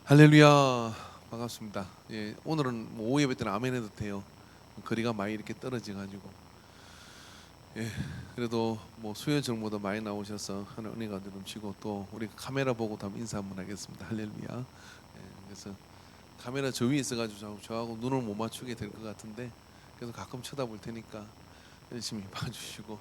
할렐루야, 반갑습니다. 예, 오늘은 오후 예배 때는 아멘 해도 돼요. 거리가 많이 이렇게 떨어져 가지고 그래도 수요 전보다 많이 나오셔서 하늘 은혜가 넘치고, 또 우리 카메라 보고도 한번 인사 한번 하겠습니다. 할렐루야. 그래서 카메라 저 위에 있어가지고 저하고 눈을 못 맞추게 될 것 같은데, 그래서 가끔 쳐다볼 테니까 열심히 봐주시고.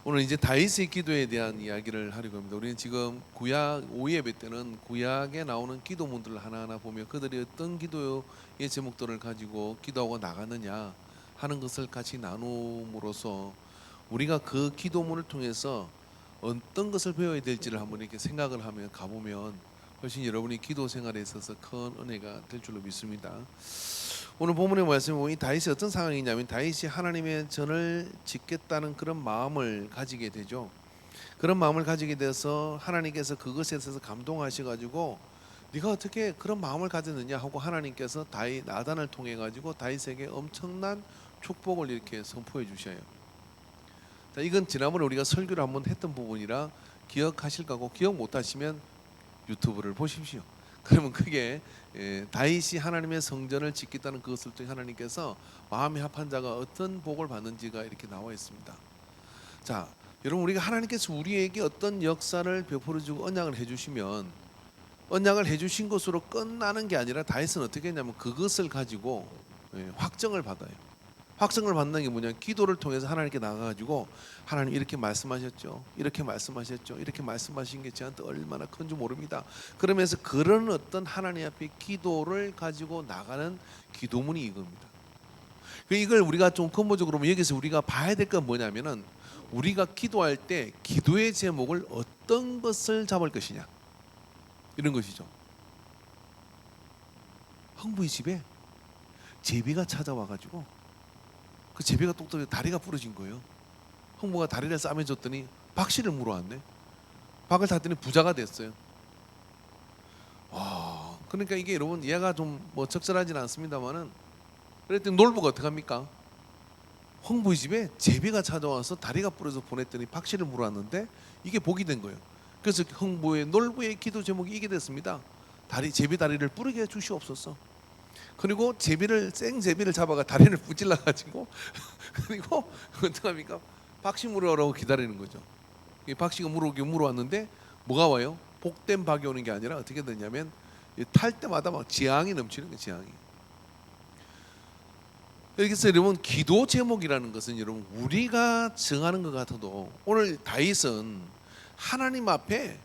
오늘 이제 다윗의 기도에 대한 이야기를 하려고 합니다. 우리는 지금 구약 오후 예배 때는 구약에 나오는 기도문들을 하나하나 보며 그들이 어떤 기도의 제목들을 가지고 기도하고 나가느냐 하는 것을 같이 나눔으로써 우리가 그 기도문을 통해서 어떤 것을 배워야 될지를 한번 이렇게 생각을 하며 가보면 훨씬 여러분이 기도 생활에 있어서 큰 은혜가 될 줄로 믿습니다. 오늘 본문의 말씀에 보면 다윗이 어떤 상황이냐면, 다윗이 하나님의 전을 짓겠다는 그런 마음을 가지게 되죠. 그런 마음을 가지게 돼서 하나님께서 그것에 대해서 감동하셔가지고 네가 어떻게 그런 마음을 가졌느냐 하고 하나님께서 다윗 나단을 통해 가지고 다윗에게 엄청난 축복을 이렇게 선포해 주셔요. 자, 이건 지난번에 우리가 설교를 한번 했던 부분이라 기억하실 거고, 기억 못하시면 유튜브를 보십시오. 그러면 그게 다윗이 하나님의 성전을 짓겠다는 그것을 통해 하나님께서 마음이 합한 자가 어떤 복을 받는지가 이렇게 나와 있습니다. 자, 여러분, 우리가 하나님께서 우리에게 어떤 역사를 베풀어주고 언약을 해주시면 언약을 해주신 것으로 끝나는 게 아니라 다윗은 어떻게 했냐면 그것을 가지고 확정을 받아요. 확정을 받는 게 뭐냐, 기도를 통해서 하나님께 나가가지고 하나님 이렇게 말씀하셨죠, 이렇게 말씀하셨죠, 이렇게 말씀하신 게 저한테 얼마나 큰 줄 모릅니다. 그러면서 그런 어떤 하나님 앞에 기도를 가지고 나가는 기도문이 이겁니다. 이걸 우리가 좀 근본적으로 보면 여기서 우리가 봐야 될 건 뭐냐면은, 우리가 기도할 때 기도의 제목을 어떤 것을 잡을 것이냐, 이런 것이죠. 흥부의 집에 제비가 찾아와가지고 그 제비가 똑똑해 다리가 부러진 거예요. 흥부가 다리를 싸매줬더니 박씨를 물어왔네. 박을 탔더니 부자가 됐어요. 그러니까 이게 여러분 얘가 좀 적절하진 않습니다만은, 그랬더니 놀부가 어떻게 합니까? 흥부의 집에 제비가 찾아와서 다리가 부러져서 보냈더니 박씨를 물어왔는데 이게 복이 된 거예요. 그래서 흥부의 놀부의 기도 제목이 이게 됐습니다. 제비 다리를 부르게 해 주시옵소서. 그리고 생제비를 잡아가 다리를 부질러 가지고 그리고 어떡합니까? 박씨 물어오라고 기다리는 거죠. 이 박씨가 물어왔는데 뭐가 와요? 복된 박이 오는 게 아니라 어떻게 되냐면 탈 때마다 막 지향이 넘치는 거예요. 지향이. 여기서 여러분, 기도 제목이라는 것은 여러분 우리가 정하는 것 같아도 오늘 다윗은 하나님 앞에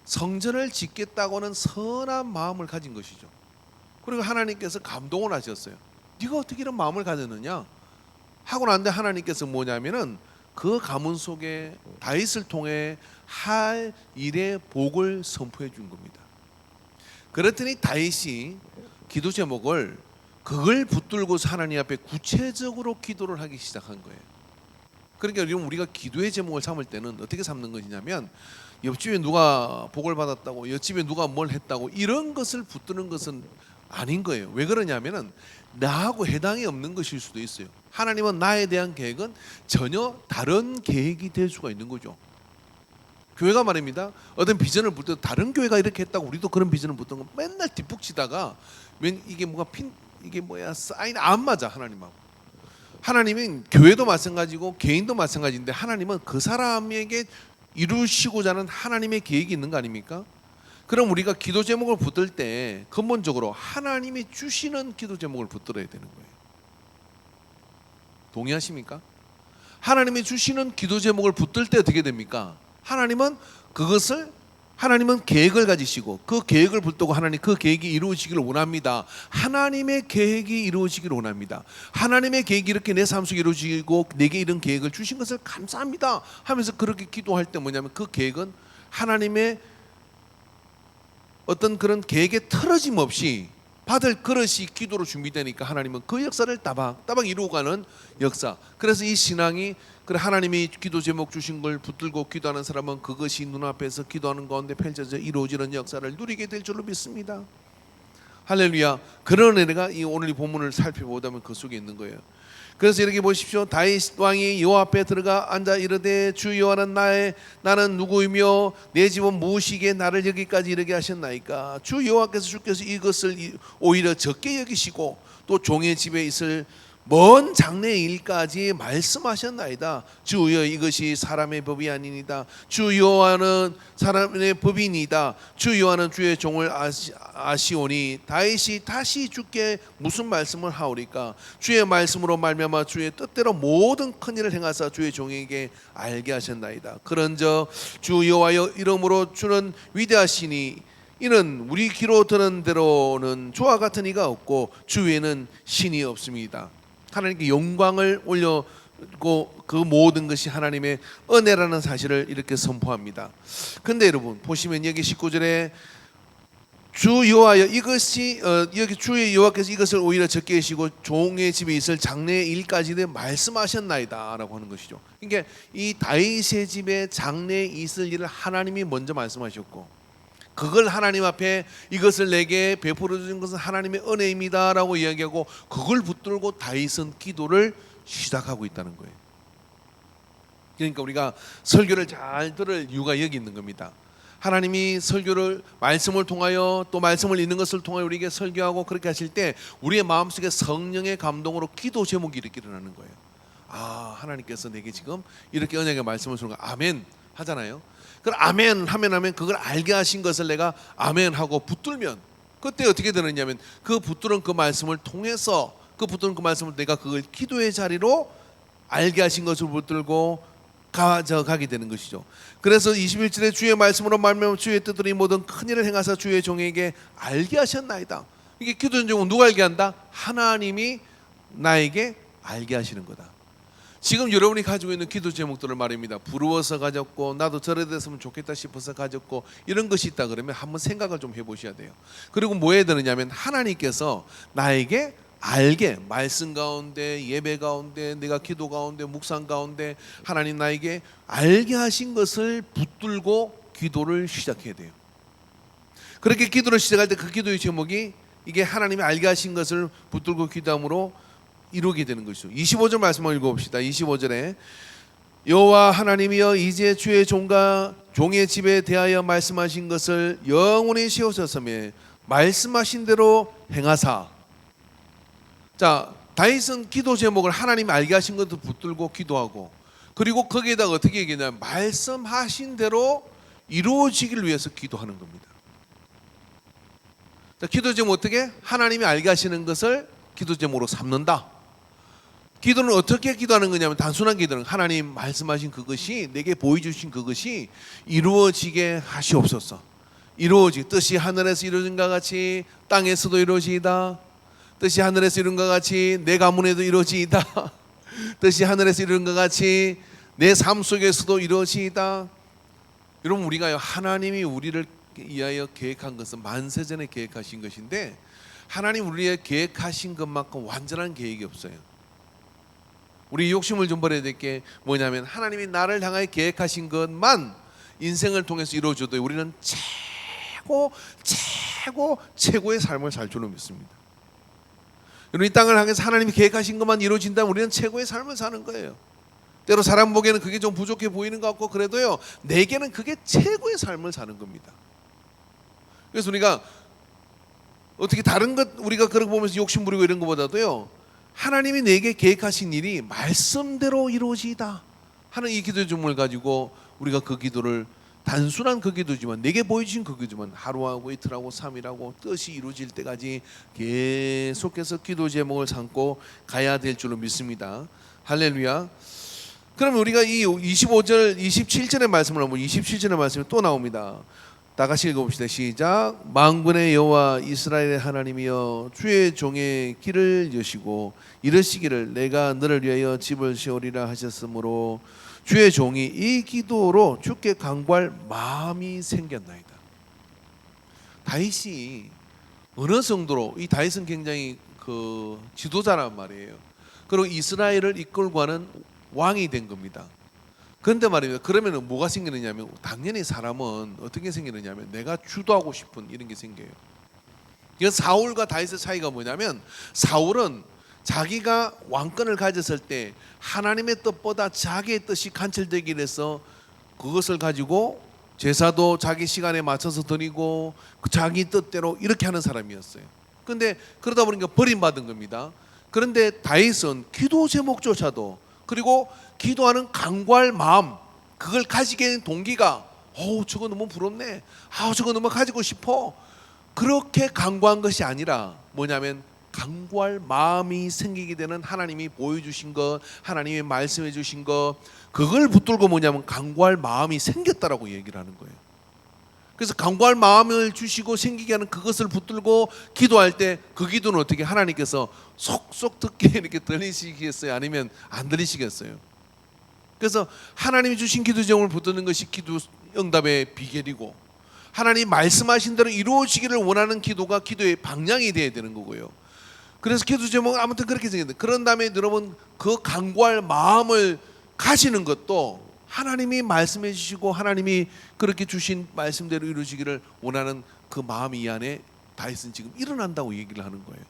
성전을 짓겠다고는 선한 마음을 가진 것이죠. 그리고 하나님께서 감동을 하셨어요. 네가 어떻게 이런 마음을 가졌느냐 하고 난데, 하나님께서 뭐냐면은 그 가문 속에 다윗을 통해 할 일의 복을 선포해 준 겁니다. 그랬더니 다윗이 기도 제목을 그걸 붙들고서 하나님 앞에 구체적으로 기도를 하기 시작한 거예요. 그러니까 우리가 기도의 제목을 삼을 때는 어떻게 삼는 것이냐면, 옆집에 누가 복을 받았다고, 옆집에 누가 뭘 했다고 이런 것을 붙드는 것은 아닌 거예요. 왜 그러냐면은 나하고 해당이 없는 것일 수도 있어요. 하나님은 나에 대한 계획은 전혀 다른 계획이 될 수가 있는 거죠. 교회가 말입니다. 어떤 비전을 붙들고 다른 교회가 이렇게 했다고 우리도 그런 비전을 붙든 거 맨날 뒷북치다가 이게 사인 안 맞아. 하나님은 교회도 마찬가지고 개인도 마찬가지인데, 하나님은 그 사람에게 이루시고자 하는 하나님의 계획이 있는 거 아닙니까? 그럼 우리가 기도 제목을 붙들 때 근본적으로 하나님이 주시는 기도 제목을 붙들어야 되는 거예요. 동의하십니까? 하나님이 주시는 기도 제목을 붙들 때 어떻게 됩니까? 하나님은 계획을 가지시고 그 계획을 붙들고 하나님 그 계획이 이루어지기를 원합니다. 하나님의 계획이 이루어지기를 원합니다. 하나님의 계획이 이렇게 내 삶 속에 이루어지고 내게 이런 계획을 주신 것을 감사합니다 하면서 그렇게 기도할 때 뭐냐면, 그 계획은 하나님의 어떤 그런 계획에 틀어짐 없이 받을 그릇이 기도로 준비되니까 하나님은 그 역사를 따박따박 이루어가는 역사. 그래서 이 신앙이, 그래 하나님이 기도 제목 주신 걸 붙들고 기도하는 사람은 그것이 눈앞에서 기도하는 가운데 펼쳐져 이루어지는 역사를 누리게 될 줄로 믿습니다. 할렐루야. 그런 은혜가 이 오늘 이 본문을 살펴보다면 그 속에 있는 거예요. 그래서 이렇게 보십시오. 다윗 왕이 여호와 앞에 들어가 앉아 이르되 주 여호와는 나는 누구이며 내 집은 무엇이기에 나를 여기까지 이르게 하셨나이까. 주 여호와께서 주께서 이것을 오히려 적게 여기시고 또 종의 집에 있을 먼 장래 일까지 말씀하셨나이다. 주여 이것이 사람의 법이 아니니이다. 주 여호와는 사람의 법이니이다. 주 여호와는 주의 종을 아시오니 다윗이 다시 주께 무슨 말씀을 하오리까. 주의 말씀으로 말미암아 주의 뜻대로 모든 큰 일을 행하사 주의 종에게 알게 하셨나이다. 그런저 주 여호와여 이름으로 주는 위대하시니 이는 우리 귀로 듣는 대로는 주와 같은 이가 없고 주 외에는 신이 없습니다. 하나님께 영광을 올려고 그 모든 것이 하나님의 은혜라는 사실을 이렇게 선포합니다. 근데 여러분 보시면 여기 19절에 주 여호와여 이것이 여기 주의 여호와께서 이것을 오히려 적게 하시고 종의 집에 있을 장래의 일까지 말씀하셨나이다라고 하는 것이죠. 그러니까 이 다윗의 집에 장래에 있을 일을 하나님이 먼저 말씀하셨고 그걸 하나님 앞에 이것을 내게 베풀어 주신 것은 하나님의 은혜입니다라고 이야기하고 그걸 붙들고 다윗은 기도를 시작하고 있다는 거예요. 그러니까 우리가 설교를 잘 들을 이유가 여기 있는 겁니다. 하나님이 설교를 말씀을 통하여 또 말씀을 읽는 것을 통하여 우리에게 설교하고 그렇게 하실 때 우리의 마음속에 성령의 감동으로 기도 제목이 이렇게 일어나는 거예요. 아, 하나님께서 내게 지금 이렇게 언약의 말씀을 주는 거 아멘 하잖아요. 그걸 아멘 하면 그걸 알게 하신 것을 내가 아멘 하고 붙들면 그때 어떻게 되느냐면 그 붙들은 그 말씀을 통해서 그 붙들은 그 말씀을 내가 그걸 기도의 자리로 알게 하신 것을 붙들고 가져가게 되는 것이죠. 그래서 21절에 주의 말씀으로 말미암아 주의 뜻으로 이 모든 큰 일을 행하사 주의 종에게 알게 하셨나이다. 이게 기도 전쟁은 누가 알게 한다? 하나님이 나에게 알게 하시는 거다. 지금 여러분이 가지고 있는 기도 제목들을 말입니다. 부러워서 가졌고 나도 저래 됐으면 좋겠다 싶어서 가졌고 이런 것이 있다 그러면 한번 생각을 좀 해보셔야 돼요. 그리고 뭐 해야 되느냐면 하나님께서 나에게 알게 말씀 가운데 예배 가운데 내가 기도 가운데 묵상 가운데 하나님 나에게 알게 하신 것을 붙들고 기도를 시작해야 돼요. 그렇게 기도를 시작할 때 그 기도의 제목이 이게 하나님이 알게 하신 것을 붙들고 기도함으로 이루게 되는 것이죠. 25절 말씀을 읽어봅시다. 25절에 여호와 하나님이여 이제 주의 종과 종의 집에 대하여 말씀하신 것을 영원히 세우셨으며 말씀하신 대로 행하사. 자, 다윗은 기도 제목을 하나님이 알게 하신 것도 붙들고 기도하고 그리고 거기에다가 어떻게 얘기하냐면 말씀하신 대로 이루어지기를 위해서 기도하는 겁니다. 자, 기도 제목 어떻게? 하나님이 알게 하시는 것을 기도 제목으로 삼는다. 기도는 어떻게 기도하는 거냐면 단순한 기도는 하나님 말씀하신 그것이 내게 보여주신 그것이 이루어지게 하시옵소서. 이루어지 뜻이 하늘에서 이루어진 것 같이 땅에서도 이루어지이다. 뜻이 하늘에서 이룬 것 같이 내 가문에도 이루어지이다. 뜻이 하늘에서 이룬 것 같이 내 삶 속에서도 이루어지이다. 여러분 우리가 하나님이 우리를 위하여 계획한 것은 만세전에 계획하신 것인데 하나님 우리의 계획하신 것만큼 완전한 계획이 없어요. 우리 욕심을 좀 버려야 될 게 뭐냐면 하나님이 나를 향하여 계획하신 것만 인생을 통해서 이루어져도 우리는 최고의 삶을 살 줄로 믿습니다. 여러분 이 땅을 향해서 하나님이 계획하신 것만 이루어진다면 우리는 최고의 삶을 사는 거예요. 때로 사람 보기에는 그게 좀 부족해 보이는 것 같고 그래도요 내게는 그게 최고의 삶을 사는 겁니다. 그래서 우리가 어떻게 다른 것 우리가 그런 거 보면서 욕심 부리고 이런 것보다도요 하나님이 내게 계획하신 일이 말씀대로 이루어지다 하는 이 기도 제목을 가지고 우리가 그 기도를 단순한 그 기도지만 내게 보여주신 그 기도지만 하루하고 이틀하고 3일하고 뜻이 이루어질 때까지 계속해서 기도 제목을 삼고 가야 될 줄로 믿습니다. 할렐루야. 그러면 우리가 이 25절 27절의 말씀을 한번 27절의 말씀이 또 나옵니다. 다 같이 읽어봅시다. 시작. 만군의 여호와 이스라엘의 하나님이여 주의 종의 길을 여시고 이르시기를 내가 너를 위하여 집을 세우리라 하셨으므로 주의 종이 이 기도로 주께 간구할 마음이 생겼나이다. 다윗이 어느 정도로 이 다윗은 굉장히 그 지도자란 말이에요. 그리고 이스라엘을 이끌고 가는 왕이 된 겁니다. 그런데 말입니다. 그러면 뭐가 생기느냐면 당연히 사람은 어떻게 생기느냐면 내가 주도하고 싶은 이런 게 생겨요. 그래서 사울과 다윗의 차이가 뭐냐면 사울은 자기가 왕권을 가졌을 때 하나님의 뜻보다 자기의 뜻이 간철되기 위해서 그것을 가지고 제사도 자기 시간에 맞춰서 드리고 자기 뜻대로 이렇게 하는 사람이었어요. 그런데 그러다 보니까 버림받은 겁니다. 그런데 다윗은 기도 제목조차도, 그리고 기도하는 간구할 마음, 그걸 가지게 된 동기가 저거 너무 부럽네, 저거 너무 가지고 싶어, 그렇게 간구한 것이 아니라 뭐냐면 간구할 마음이 생기게 되는 하나님이 보여주신 것, 하나님이 말씀해 주신 것, 그걸 붙들고 뭐냐면 간구할 마음이 생겼다라고 얘기를 하는 거예요. 그래서 간구할 마음을 주시고 생기게 하는 그것을 붙들고 기도할 때 그 기도는 어떻게 하나님께서 속속 듣게 이렇게 들리시겠어요? 아니면 안 들리시겠어요? 그래서 하나님이 주신 기도 제목을 붙드는 것이 기도 응답의 비결이고, 하나님 말씀하신 대로 이루어지기를 원하는 기도가 기도의 방향이 되어야 되는 거고요. 그래서 기도 제목은 아무튼 그렇게 생겼는데, 그런 다음에 여러분 그 간구할 마음을 가지는 것도 하나님이 말씀해 주시고 하나님이 그렇게 주신 말씀대로 이루어지기를 원하는 그 마음이 이 안에 다윗은 지금 일어난다고 얘기를 하는 거예요.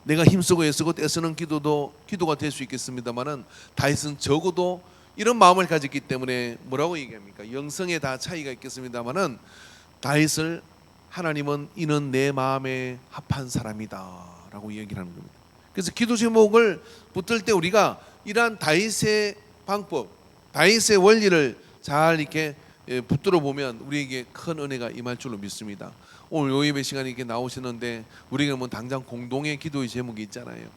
내가 힘쓰고 애쓰고 떼쓰는 기도가 될 수 있겠습니다만은 다윗은 적어도 이런 마음을 가졌기 때문에 뭐라고 얘기합니까? 영성에 다 차이가 있겠습니다만은 다윗을 하나님은 이는 내 마음에 합한 사람이다라고 얘기를 하는 겁니다. 그래서 기도 제목을 붙들 때 우리가 이러한 다윗의 방법, 다윗의 원리를 잘 이렇게 붙들어 보면 우리에게 큰 은혜가 임할 줄로 믿습니다. 오늘 요 예배 시간에 이렇게 나오시는데 우리가 뭐 당장 공동의 기도의 제목이 있잖아요.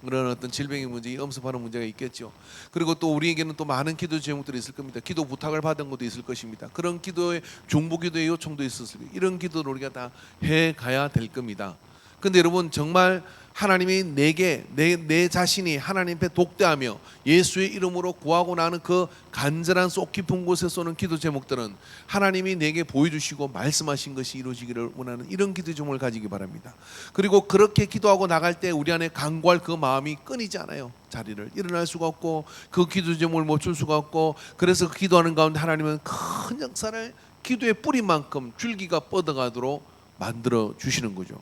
그런 어떤 질병의 문제, 엄습하는 문제가 있겠죠. 그리고 또 우리에게는 또 많은 기도 제목들이 있을 겁니다. 기도 부탁을 받은 것도 있을 것입니다. 그런 기도의 중보기도의 요청도 있었을 거예요. 이런 기도를 우리가 다 해가야 될 겁니다. 근데 여러분 정말 하나님이 내게 내 자신이 하나님 앞에 독대하며 예수의 이름으로 구하고 나는 그 간절한 속 깊은 곳에 쏘는 기도 제목들은 하나님이 내게 보여주시고 말씀하신 것이 이루어지기를 원하는 이런 기도 제목을 가지기 바랍니다. 그리고 그렇게 기도하고 나갈 때 우리 안에 간구할 그 마음이 끊이지 않아요. 자리를 일어날 수가 없고 그 기도 제목을 멈출 수가 없고, 그래서 그 기도하는 가운데 하나님은 큰 역사를 기도의 뿌리만큼 줄기가 뻗어가도록 만들어 주시는 거죠.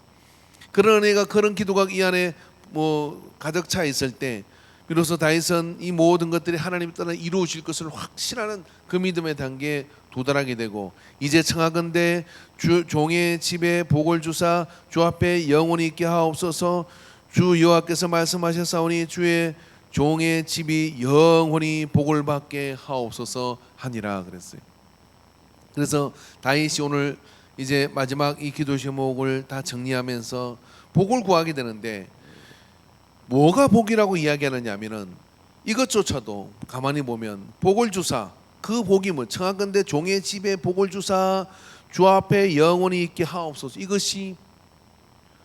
그런 은혜가, 그런 기도가 이 안에 가득 차 있을 때 비로소 다윗은 이 모든 것들이 하나님이 따라 이루어질 것을 확신하는 그 믿음의 단계에 도달하게 되고, 이제 청하건대 종의 집에 복을 주사 주 앞에 영원히 있게 하옵소서. 주 여호와께서 말씀하셨사오니 주의 종의 집이 영원히 복을 받게 하옵소서 하니라 그랬어요. 그래서 다윗이 오늘 이제 마지막 이 기도 제목을 다 정리하면서 복을 구하게 되는데, 뭐가 복이라고 이야기하느냐 하면은 이것조차도 가만히 보면 복을 주사, 그 복이 뭐 청하건대 종의 집에 복을 주사 주 앞에 영원히 있게 하옵소서, 이것이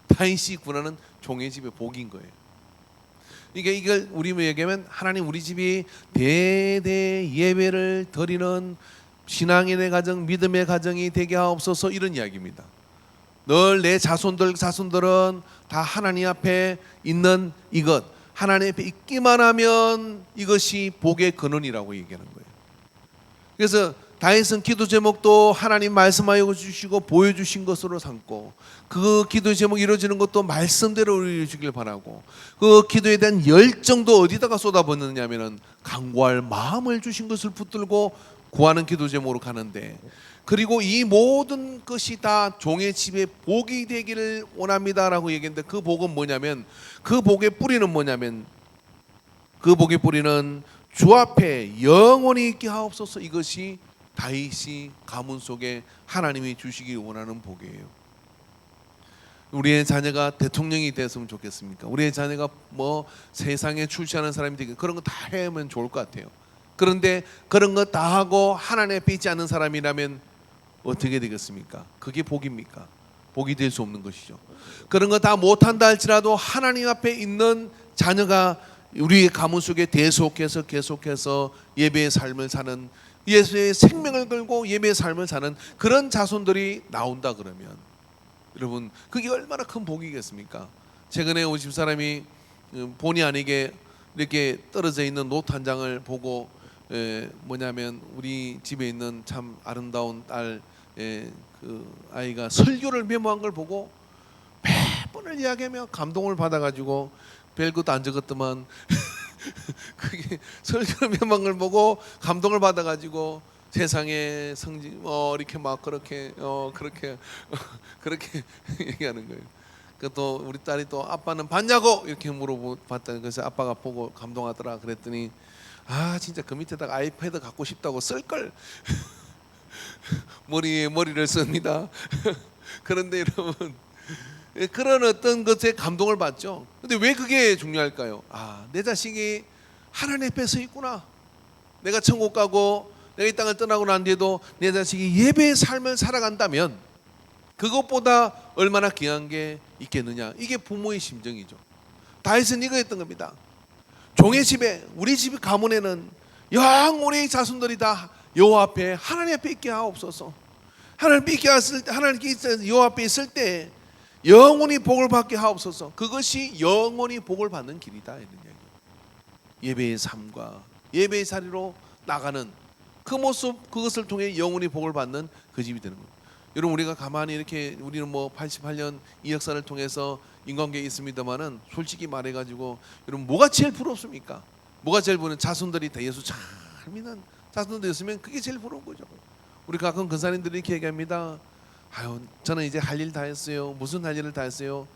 다윗이 구하는 종의 집의 복인 거예요. 이걸 우리 얘기하면 하나님 우리 집이 대대 예배를 드리는 신앙인의 가정, 믿음의 가정이 되게 하옵소서, 이런 이야기입니다. 늘 내 자손들은 다 하나님 앞에 있는 이것, 하나님 앞에 있기만 하면 이것이 복의 근원이라고 얘기하는 거예요. 그래서 다윗은 기도 제목도 하나님 말씀하여 주시고 보여주신 것으로 삼고, 그 기도 제목이 이루어지는 것도 말씀대로 이루어지길 바라고, 그 기도에 대한 열정도 어디다가 쏟아붓느냐 하면은 간구할 마음을 주신 것을 붙들고 구하는 기도 제목으로 가는데, 그리고 이 모든 것이 다 종의 집에 복이 되기를 원합니다라고 얘기했는데, 그 복은 뭐냐면, 그 복의 뿌리는 뭐냐면, 그 복의 뿌리는 주 앞에 영원히 있게 하옵소서, 이것이 다윗이 가문 속에 하나님이 주시기 원하는 복이에요. 우리의 자녀가 대통령이 됐으면 좋겠습니까? 우리의 자녀가 세상에 출세하는 사람이 되게, 그런 거 다 해면 좋을 것 같아요. 그런데 그런 거 다 하고 하나님 앞에 있지 않는 사람이라면 어떻게 되겠습니까? 그게 복입니까? 복이 될 수 없는 것이죠. 그런 거 다 못한다 할지라도 하나님 앞에 있는 자녀가 우리의 가문 속에 계속해서 예배의 삶을 사는, 예수의 생명을 걸고 예배의 삶을 사는 그런 자손들이 나온다 그러면 여러분 그게 얼마나 큰 복이겠습니까? 최근에 우리 집사람이 본의 아니게 이렇게 떨어져 있는 노트 한 장을 보고 뭐냐면 우리 집에 있는 참 아름다운 딸 그 아이가 설교를 메모한 걸 보고 몇 번을 이야기하며 감동을 받아가지고 별것도 안 적었더만 그게 설교 몇망을 보고 감동을 받아가지고 세상에 성지 이렇게 막 그렇게 그렇게 얘기하는 거예요. 그 또 우리 딸이 또 아빠는 봤냐고 이렇게 물어봤다. 그래서 아빠가 보고 감동하더라. 그랬더니 아 진짜 그 밑에다가 아이패드 갖고 싶다고 쓸걸 머리에 머리를 씁니다. 그런데 여러분 그런 어떤 것에 감동을 받죠. 근데 왜 그게 중요할까요? 내 자식이 하나님 앞에 서 있구나. 내가 천국 가고 내가 이 땅을 떠나고 난 뒤에도 내 자식이 예배의 삶을 살아간다면 그것보다 얼마나 귀한 게 있겠느냐. 이게 부모의 심정이죠. 다윗은 이거였던 겁니다. 종의 집에, 우리 집 가문에는 영원히 자손들이 다 여호와 앞에 하나님 앞에 있게 하옵소서. 하나님께 여호와 앞에 있을 때 영원히 복을 받게 하옵소서. 그것이 영원히 복을 받는 길이다 이런 이야기. 예배의 삶과 예배의 자리로 나가는 그 모습, 그것을 통해 영원히 복을 받는 그 집이 되는 겁니다. 여러분 우리가 가만히 이렇게 우리는 뭐 88년 이 역사를 통해서 인간계에 있습니다만은 솔직히 말해가지고 여러분 뭐가 제일 부럽습니까? 뭐가 제일 부러운? 자손들이 다 예수 잘 믿는 자손들이 있으면 그게 제일 부러운 거죠. 우리 가끔 근사님들이 이렇게 얘기합니다. 아유 저는 이제 할 일 다 했어요. 무슨 할 일을 다 했어요?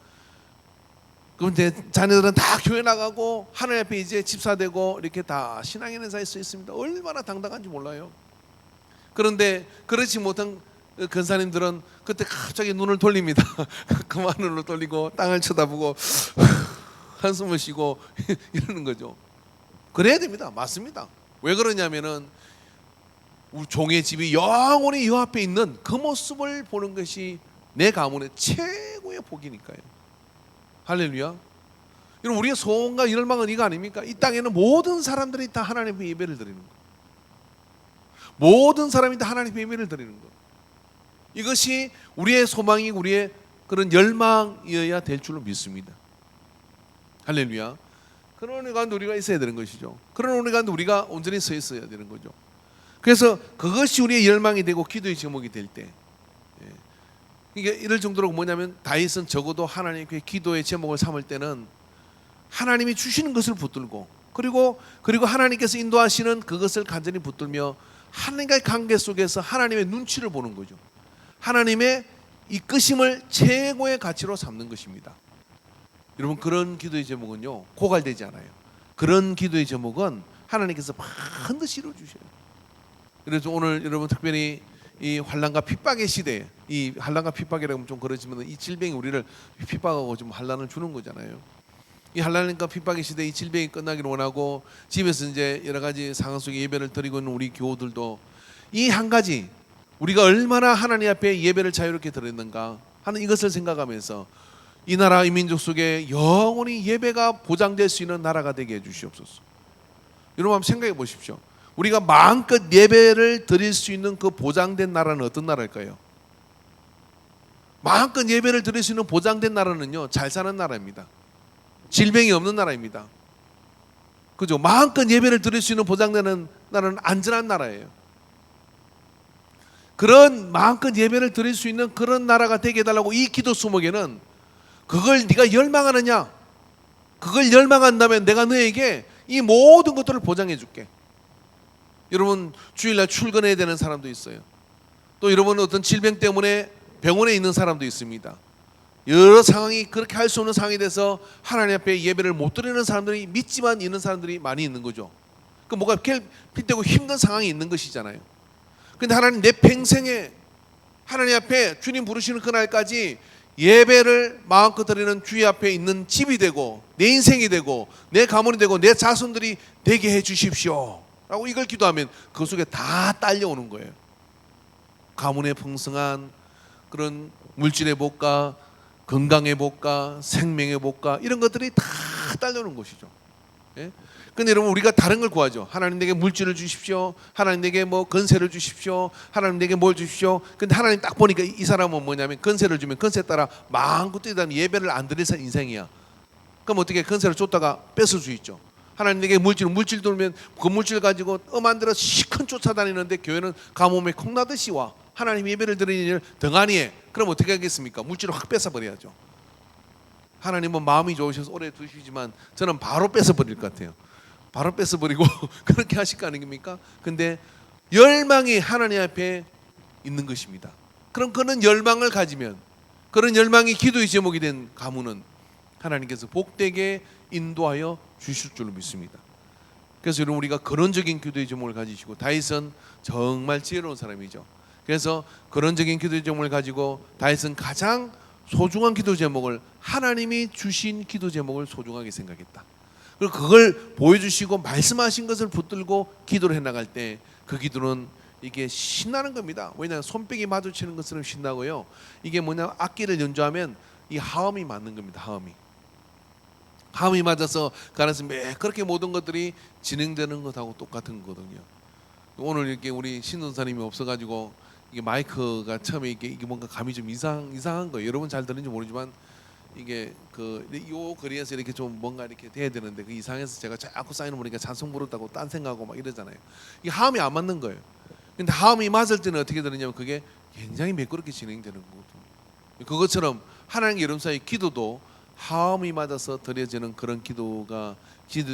그럼 제 자녀들은 다 교회 나가고 하나님 앞에 이제 집사되고 이렇게 다 신앙의 은사에 서 있습니다. 얼마나 당당한지 몰라요. 그런데 그렇지 못한 근사님들은 그때 갑자기 눈을 돌립니다. 그만 눈을 돌리고 땅을 쳐다보고 한숨을 쉬고 이러는 거죠. 그래야 됩니다. 맞습니다. 왜 그러냐면은 우리 종의 집이 영원히 여 앞에 있는 그 모습을 보는 것이 내 가문의 최고의 복이니까요. 할렐루야. 여러분 우리의 소원과 열망은 이거 아닙니까? 이 땅에는 모든 사람들이 다 하나님 앞에 예배를 드리는 거. 모든 사람이 다 하나님 앞에 예배를 드리는 거. 이것이 우리의 소망이 우리의 그런 열망이어야 될 줄로 믿습니다. 할렐루야. 그런 은혜 가운데 우리가 있어야 되는 것이죠. 그런 은혜 가운데 우리가 온전히 서 있어야 되는 거죠. 그래서 그것이 우리의 열망이 되고 기도의 제목이 될 때, 이게 이럴 정도로 뭐냐면 다윗은 적어도 하나님께 기도의 제목을 삼을 때는 하나님이 주시는 것을 붙들고 그리고 하나님께서 인도하시는 그것을 간절히 붙들며 하나님과의 관계 속에서 하나님의 눈치를 보는 거죠. 하나님의 이끄심을 최고의 가치로 삼는 것입니다. 여러분 그런 기도의 제목은요 고갈되지 않아요. 그런 기도의 제목은 하나님께서 반드시 이루어 주셔요. 그래서 오늘 여러분 특별히 이 환난과 핍박의 시대에, 이 환난과 핍박이라고 하면 좀 그렇지만 이 질병이 우리를 핍박하고 좀 환난을 주는 거잖아요. 이 환난과 핍박의 시대에 이 질병이 끝나기를 원하고 집에서 이제 여러 가지 상황 속에 예배를 드리고 있는 우리 교우들도 이 한 가지 우리가 얼마나 하나님 앞에 예배를 자유롭게 드렸는가 하는 이것을 생각하면서 이 나라 이 민족 속에 영원히 예배가 보장될 수 있는 나라가 되게 해주시옵소서. 여러분 한번 생각해 보십시오. 우리가 마음껏 예배를 드릴 수 있는 그 보장된 나라는 어떤 나라일까요? 마음껏 예배를 드릴 수 있는 보장된 나라는요 잘 사는 나라입니다. 질병이 없는 나라입니다. 그죠? 마음껏 예배를 드릴 수 있는 보장되는 나라는 안전한 나라예요. 그런 마음껏 예배를 드릴 수 있는 그런 나라가 되게 해달라고 이 기도 수목에는 그걸 네가 열망하느냐? 그걸 열망한다면 내가 너에게 이 모든 것들을 보장해 줄게. 여러분 주일날 출근해야 되는 사람도 있어요. 또 여러분은 어떤 질병 때문에 병원에 있는 사람도 있습니다. 여러 상황이 그렇게 할 수 없는 상황이 돼서 하나님 앞에 예배를 못 드리는 사람들이 믿지만 있는 사람들이 많이 있는 거죠. 그 뭐가 빗대고 힘든 상황이 있는 것이잖아요. 근데 하나님 내 평생에 하나님 앞에 주님 부르시는 그날까지 예배를 마음껏 드리는 주의 앞에 있는 집이 되고 내 인생이 되고 내 가문이 되고 내 자손들이 되게 해 주십시오 라고 이걸 기도하면 그 속에 다 딸려오는 거예요. 가문의 풍성한 그런 물질의 복과 건강의 복과 생명의 복과 이런 것들이 다 딸려오는 것이죠. 예? 근데 여러분 우리가 다른 걸 구하죠. 하나님 내게 물질을 주십시오. 하나님 내게 뭐 건세를 주십시오. 하나님 내게 뭘 주십시오. 근데 하나님 딱 보니까 이 사람은 뭐냐면 건세를 주면 건세 따라 마음껏 뛰다니 예배를 안 드릴 인생이야. 그럼 어떻게 건세를 줬다가 뺏을 수 있죠. 하나님 내게 물질 돌면 그 물질 가지고 엄한 데로 시큰 쫓아다니는데 교회는 가뭄에 콩나듯이 와. 하나님 예배를 드리는 일 등한히 해. 그럼 어떻게 하겠습니까? 물질을 확 뺏어버려야죠. 하나님은 마음이 좋으셔서 오래 두시지만 저는 바로 뺏어버릴 것 같아요. 바로 뺏어버리고 그렇게 하실 거 아닙니까? 근데 열망이 하나님 앞에 있는 것입니다. 그럼 그런 열망을 가지면, 그런 열망이 기도의 제목이 된 가문은 하나님께서 복되게 인도하여 주실 줄로 믿습니다. 그래서 여러분, 우리가 근원적인 기도의 제목을 가지시고, 다윗은 정말 지혜로운 사람이죠. 그래서 근원적인 기도의 제목을 가지고 다윗은 가장 소중한 기도 제목을, 하나님이 주신 기도 제목을 소중하게 생각했다. 그리고 그걸 보여주시고 말씀하신 것을 붙들고 기도를 해나갈 때 그 기도는 이게 신나는 겁니다. 왜냐하면 손뼉이 마주치는 것처럼 신나고요, 이게 뭐냐, 악기를 연주하면 이 하음이 맞는 겁니다. 하음이 맞아서 가능해서 그렇게 모든 것들이 진행되는 것하고 똑같은 거거든요. 오늘 이렇게 우리 신도사님이 없어가지고 이게 마이크가 처음에 이게 뭔가 감이 좀 이상한 거예요. 여러분 잘 들는지 모르지만 이게 요 거리에서 이렇게 좀 뭔가 이렇게 돼야 되는데 그 이상해서 제가 자꾸 사인을 보니까 찬송 부르다고 딴 생각하고 막 이러잖아요. 이게 하음이 안 맞는 거예요. 근데 하음이 맞을 때는 어떻게 되느냐면 그게 굉장히 매끄럽게 진행되는 거거든요. 그것처럼 하나님의 여러분 사이 기도도 하음이 맞아서 드려지는 그런 기도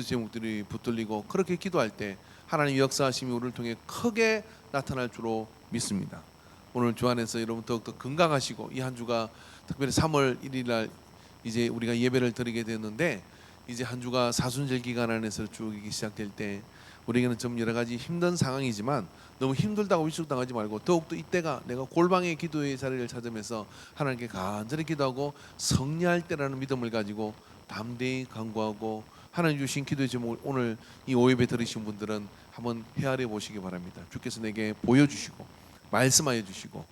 제목들이 붙들리고, 그렇게 기도할 때 하나님 역사하심이 우리를 통해 크게 나타날 줄로 믿습니다. 오늘 주 안에서 여러분 더욱더 건강하시고, 이 한 주가 특별히 3월 1일 날 이제 우리가 예배를 드리게 됐는데, 이제 한 주가 사순절 기간 안에서 쭉 시작될 때 우리에게는 좀 여러 가지 힘든 상황이지만 너무 힘들다고 위축당하지 말고, 더욱더 이때가 내가 골방의 기도의 자리를 찾으면서 하나님께 간절히 기도하고 성리할 때라는 믿음을 가지고 담대히 간구하고, 하나님 주신 기도의 제목을 오늘 이 오예배 들으신 분들은 한번 헤아려 보시기 바랍니다. 주께서 내게 보여주시고 말씀하여 주시고,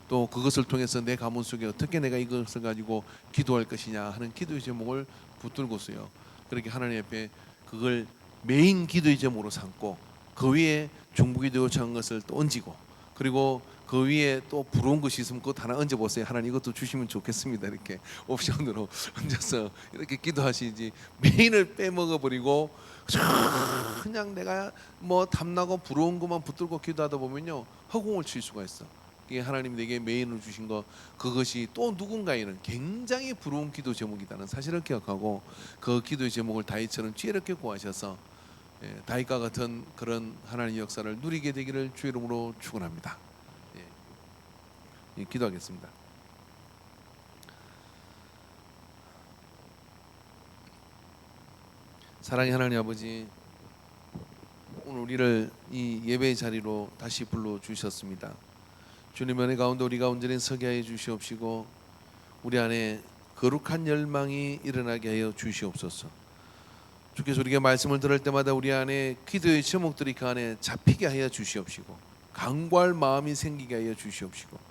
또 그것을 통해서 내 가문 속에 어떻게 내가 이것을 가지고 기도할 것이냐 하는 기도의 제목을 붙들고서요, 그렇게 하나님 앞에 그걸 메인 기도의 제목으로 삼고, 그 위에 중보기도 요청한 것을 또 얹고, 그리고 그 위에 또 부러운 것이 있으면 그것 하나 얹어보세요. 하나님 이것도 주시면 좋겠습니다. 이렇게 옵션으로 얹어서 이렇게 기도하시지, 메인을 빼먹어버리고 그냥 내가 뭐 탐나고 부러운 것만 붙들고 기도하다 보면요, 허공을 칠 수가 있어. 이게 하나님 내게 메인으로 주신 거, 그것이 또 누군가에는 굉장히 부러운 기도 제목이라는 사실을 기억하고, 그 기도의 제목을 다윗처럼 지혜롭게 구하셔서 다윗과 같은 그런 하나님의 역사를 누리게 되기를 주의 이름으로 축원합니다. 기도하겠습니다. 사랑의 하나님 아버지, 오늘 우리를 이 예배의 자리로 다시 불러주셨습니다. 주님 은혜 가운데 우리가 온전히 서게 하여 주시옵시고, 우리 안에 거룩한 열망이 일어나게 하여 주시옵소서. 주께서 우리가 말씀을 들을 때마다 우리 안에 기도의 제목들이 그 안에 잡히게 하여 주시옵시고, 간구할 마음이 생기게 하여 주시옵시고,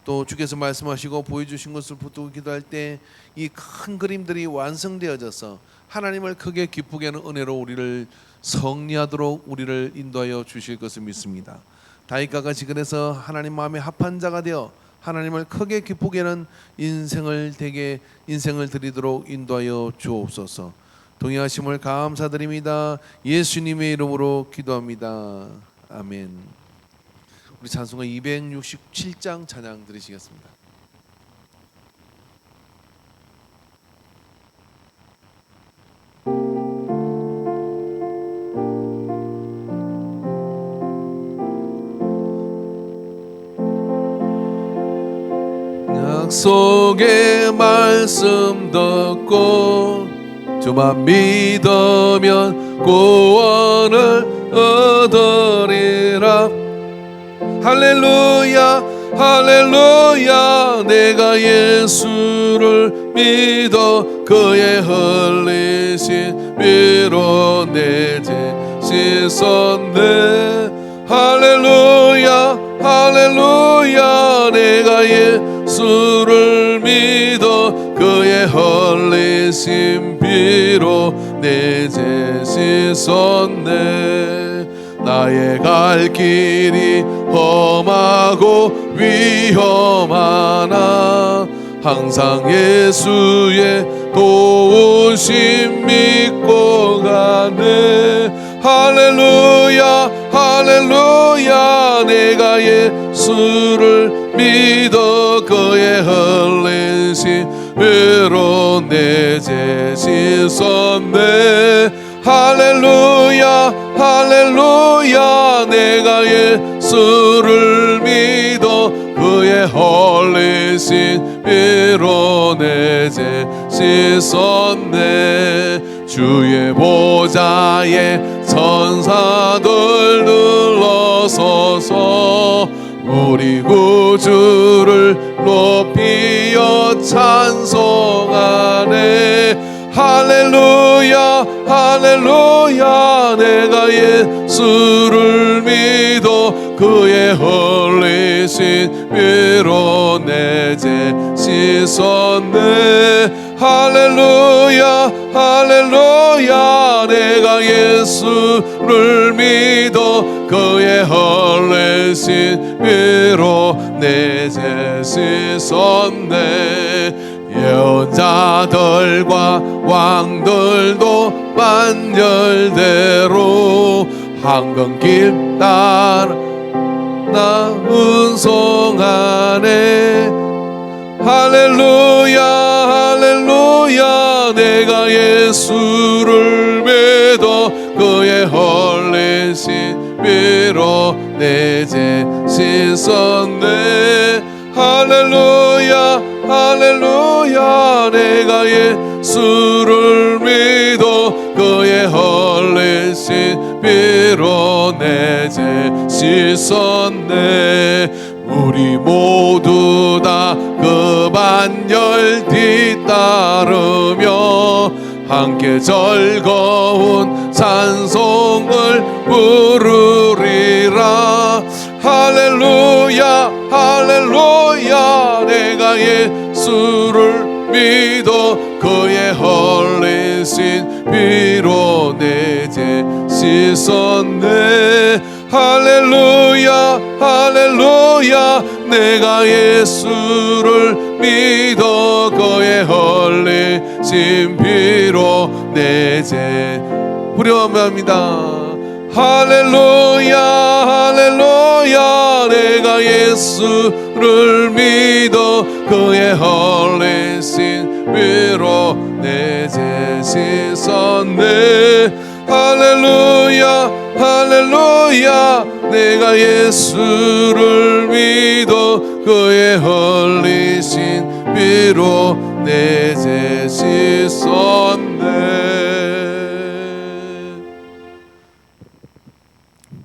또 주께서 말씀하시고 보여주신 것을 붙들고 기도할 때 이 큰 그림들이 완성되어져서 하나님을 크게 기쁘게 하는 은혜로 우리를 성리하도록 우리를 인도하여 주실 것을 믿습니다. 다윗과 같이 그래서 하나님 마음에 합한 자가 되어 하나님을 크게 기쁘게 하는 인생을 드리도록 인도하여 주옵소서. 동행하심을 감사드립니다. 예수님의 이름으로 기도합니다. 아멘. 우리 찬송가 267장 찬양 들으시겠습니다. 약속의 말씀 듣고 주만 믿으면 구원을 얻으리라. 할렐루야 할렐루야, 내가 예수를 믿어 그의 흘리신 피로 내 죄 씻었네. 할렐루야 할렐루야, 내가 예수를 믿어 그의 흘리신 피로 내 죄 씻었네. 나의 갈 길이 험하고 위험하나 항상 예수의 도우심 믿고 가네. 할렐루야 할렐루야, 내가 예수를 믿어 그의 흘리신 위로 내 죄 씻었네. 할렐루야 할렐루야 내가 예수를 믿어 그의 홀리신 피로 내 죄 씻었네. 주의 보좌에 천사들 들러서서 우리 구주를 높이어 찬송하네. 할렐루야 할렐루야 내가 예수를 믿어 그의 흘리신 피로 내 죄 씻었네. 할렐루야 할렐루야 내가 예수를 믿어 그의 흘리신 피로 내 죄 씻었네. 예언자들과 왕들도 반열대로 황금길 따라 운송하네. 할렐루야 할렐루야 내가 예수를 믿어 그의 흘리신 피로 내 죄 씻었네. 할렐루야 할렐루야 내가 예수를 믿어 그의 흘리신 피로 내 죄 씻었네. 우리 모두 다 그 반열 뒤따르며 함께 즐거운 찬송을 부르리라. 할렐루야 할렐루야 내가 예수를 믿어 그의 흘리신 피로 내 죄 씻었네. 할렐루야 할렐루야 내가 예수를 믿어 그의 흘리신 피로 내 죄 후렴합니다. 할렐루야 할렐루야 내가 예수를 믿어 그의 흘리신 피로 내 죄 씻었네. 할렐루야 할렐루야 내가 예수를 믿어 그의 흘리신 피로 내 죄 씻었네.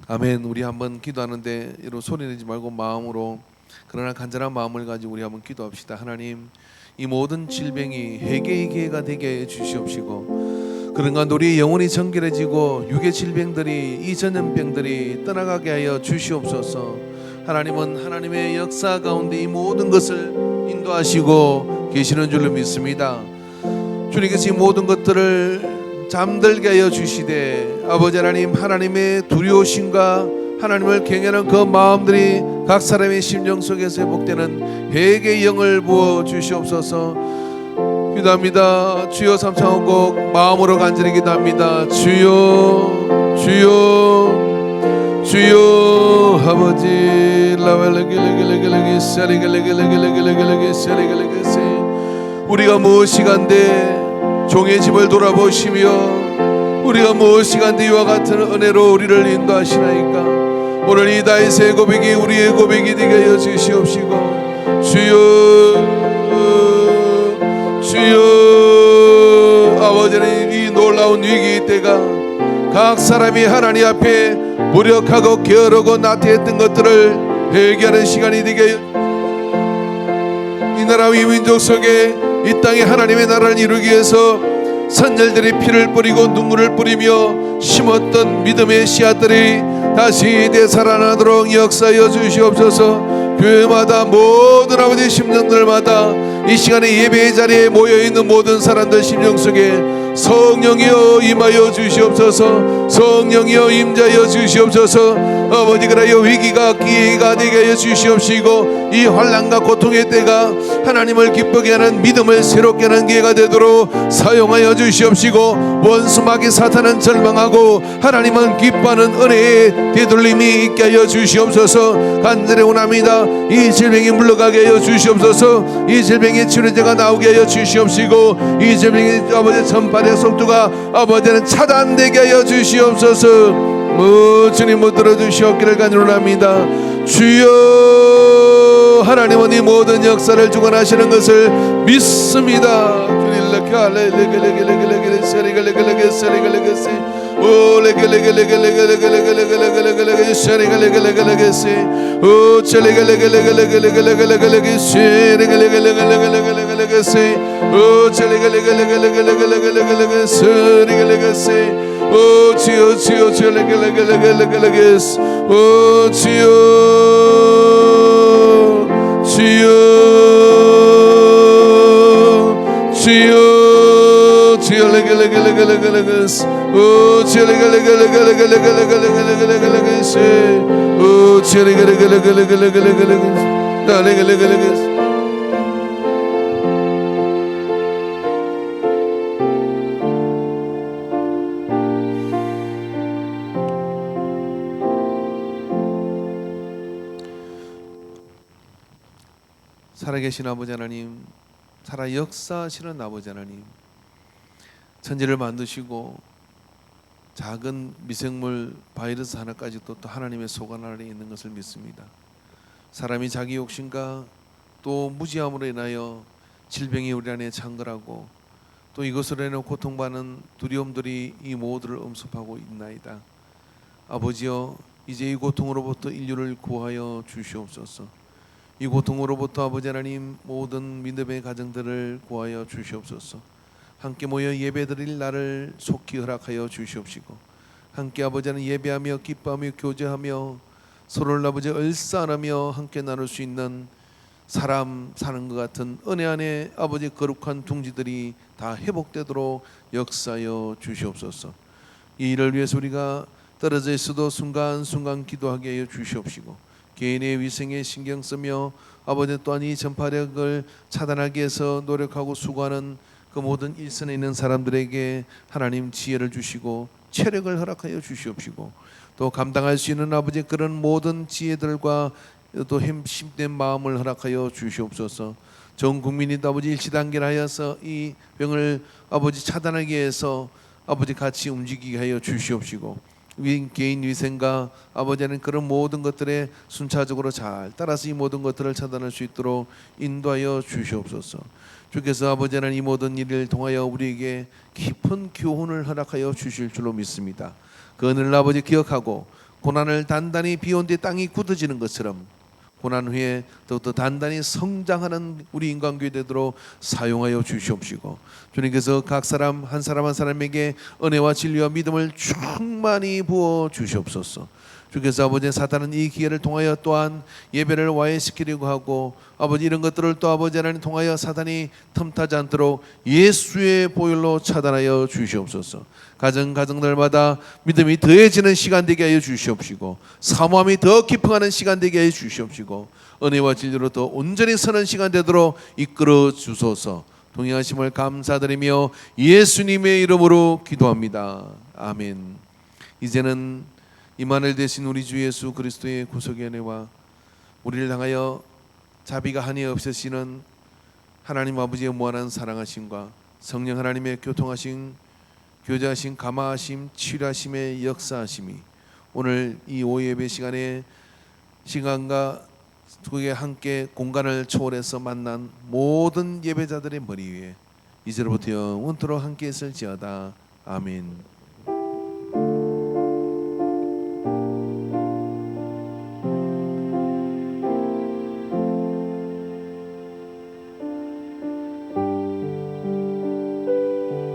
아멘. 우리 한번 기도하는데 이런 소리 내지 말고 마음으로 그러나 간절한 마음을 가지고 우리 한번 기도합시다. 하나님, 이 모든 질병이 회개의 기회가 되게 해 주시옵시고 그런가 우리 영혼이 정결해지고 육의 질병들이 이 전염병들이 떠나가게 하여 주시옵소서. 하나님은 하나님의 역사 가운데 이 모든 것을 인도하시고 계시는 줄로 믿습니다. 주님께서 이 모든 것들을 잠들게 하여 주시되 아버지 하나님, 하나님의 두려우심과 하나님을 경외하는 그 마음들이 각 사람의 심령 속에서 회복되는 회개의 영을 부어 주시옵소서. 기도합니다. 주여 삼창하고 마음으로 간절히 기도합니다. 주여 주여 주여 아버지 우리가 무엇이간데 종의 집을 돌아보시며 우리가 무엇이간데 이와 같은 은혜로 우리를 인도하시나이까. 오늘 이 다윗의 고백이 우리의 고백이 되게 하여 주시옵시고 주여 주여 아버지 하나님, 이 놀라운 위기 때가 각 사람이 하나님 앞에 무력하고 게으르고 나태했던 것들을 회개하는 시간이 되게 이 나라 이 민족 속에 이 땅에 하나님의 나라를 이루기 위해서 선열들이 피를 뿌리고 눈물을 뿌리며 심었던 믿음의 씨앗들이 다시 되살아나도록 역사하여 주시옵소서. 교회마다 모든 아버지 심령들마다 이 시간에 예배의 자리에 모여있는 모든 사람들 심령 속에 성령이여 임하여 주시옵소서. 성령이여 임자여 주시옵소서. 아버지 그라여 위기가 기회가 되게 하여 주시옵시고 이 환난과 고통의 때가 하나님을 기쁘게 하는 믿음을 새롭게 하는 기회가 되도록 사용하여 주시옵시고 원수 마귀 사탄은 절망하고 하나님은 기뻐하는 은혜의 되돌림이 있게 하여 주시옵소서. 간절히 원합니다. 이 질병이 물러가게 하여 주시옵소서. 이 질병의 치료제가 나오게 하여 주시옵시고 이 질병의 아버지 전파의 속도가 아버지는 차단되게 하여 주시옵소서. 주님 못 들어주시옵기를 간절합니다. 주여 하나님은 이 모든 역사를 주관하시는 것을 믿습니다. 오 주여 주여 주여 레겔레겔레겔레겔레겔레스 오 주여 주여 주여 주여 레겔레겔레겔레겔레스 오 주여 레겔레겔레겔레겔레겔레겔레겔레겔레스 오 주여 레겔레겔레겔레겔레겔레겔레스 나 레겔레겔레겔레스 살아계신 아버지 하나님, 살아 역사하시는 아버지 하나님, 천지를 만드시고 작은 미생물 바이러스 하나까지도 또 하나님의 소관 아래 있는 것을 믿습니다. 사람이 자기 욕심과 또 무지함으로 인하여 질병이 우리 안에 창궐하고 또 이것으로 인해 고통받는 두려움들이 이 모두를 엄습하고 있나이다. 아버지여, 이제 이 고통으로부터 인류를 구하여 주시옵소서. 이 고통으로부터 아버지 하나님 모든 믿음의 가정들을 구하여 주시옵소서. 함께 모여 예배드릴 날을 속히 허락하여 주시옵시고 함께 아버지 하나님 예배하며 기뻐하며 교제하며 서로를 아버지 을사하며 함께 나눌 수 있는 사람 사는 것 같은 은혜 안에 아버지 거룩한 둥지들이 다 회복되도록 역사하여 주시옵소서. 이 일을 위해서 우리가 떨어져 있어도 순간순간 기도하게 하여 주시옵시고 개인의 위생에 신경 쓰며 아버지 또한 이 전파력을 차단하기 위해서 노력하고 수고하는 그 모든 일선에 있는 사람들에게 하나님 지혜를 주시고 체력을 허락하여 주시옵시고 또 감당할 수 있는 아버지 그런 모든 지혜들과 또 힘된 마음을 허락하여 주시옵소서. 전 국민이 아버지 일치단결하여서 이 병을 아버지 차단하기 위해서 아버지 같이 움직이게 하여 주시옵시고 개인 위생과 아버지는 그런 모든 것들에 순차적으로 잘 따라서 이 모든 것들을 차단할 수 있도록 인도하여 주시옵소서. 주께서 아버지는 이 모든 일을 통하여 우리에게 깊은 교훈을 허락하여 주실 줄로 믿습니다. 그 은혜를 아버지 기억하고 고난을 단단히 비온 뒤 땅이 굳어지는 것처럼 고난 후에 더욱더 단단히 성장하는 우리 인간교회 되도록 사용하여 주시옵시고 주님께서 각 사람 한 사람에게 은혜와 진리와 믿음을 충만히 부어 주시옵소서. 주께서 아버지 사탄은 이 기회를 통하여 또한 예배를 와해시키려고 하고 아버지 이런 것들을 또 아버지 하나님 통하여 사탄이 틈타지 않도록 예수의 보혈로 차단하여 주시옵소서. 가정들마다 믿음이 더해지는 시간 되게 하여 주시옵시고 사모함이 더 깊어가는 시간 되게 하여 주시옵시고 은혜와 진리로 더 온전히 서는 시간 되도록 이끌어 주소서. 동행하심을 감사드리며 예수님의 이름으로 기도합니다. 아멘. 이제는 임마누엘 되신 우리 주 예수 그리스도의 구속의 은혜와 우리를 향하여 자비가 한이 없으시는 하나님 아버지의 무한한 사랑하심과 성령 하나님의 교통하심, 교제하심, 감화하심, 치료하심의 역사하심이 오늘 이 오예배 시간에 시간과 그에 함께 공간을 초월해서 만난 모든 예배자들의 머리 위에 이제로부터 영원토록 함께 있을지어다. 아멘.